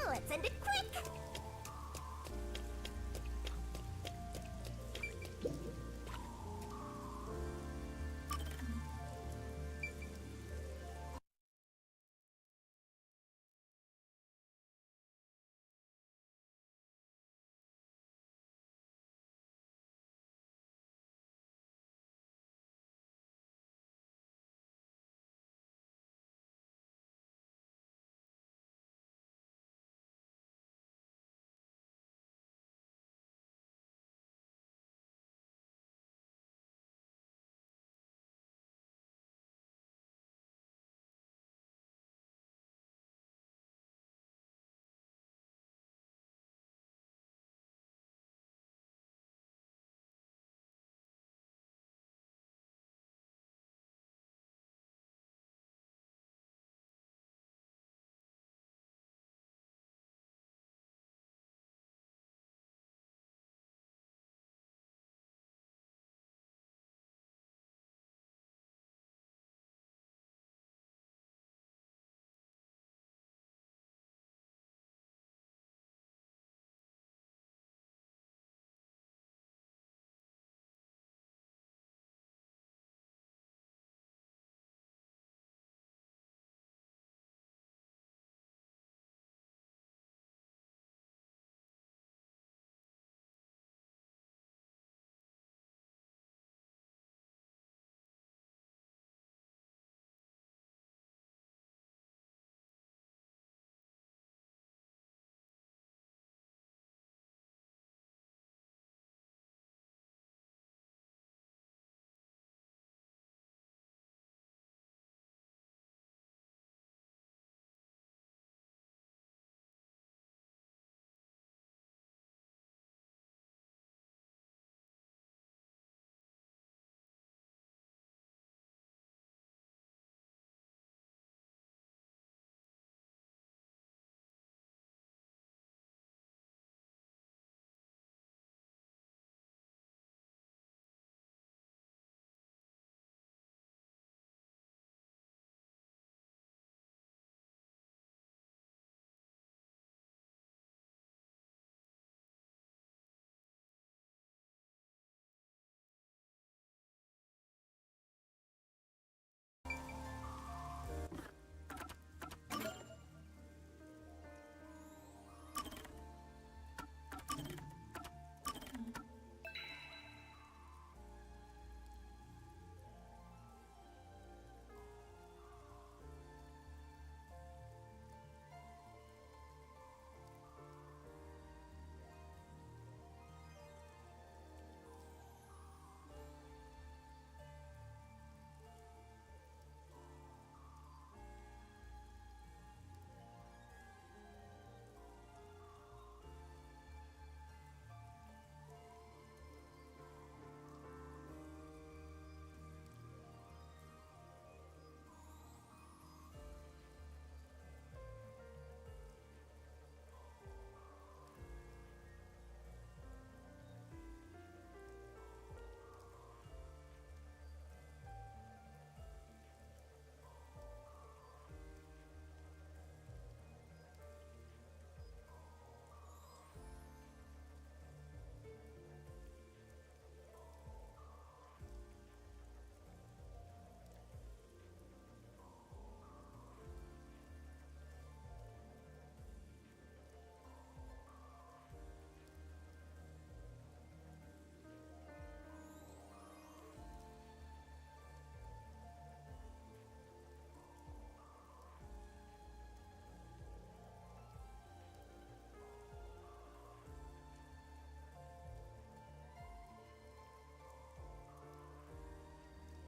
Let's end it quick.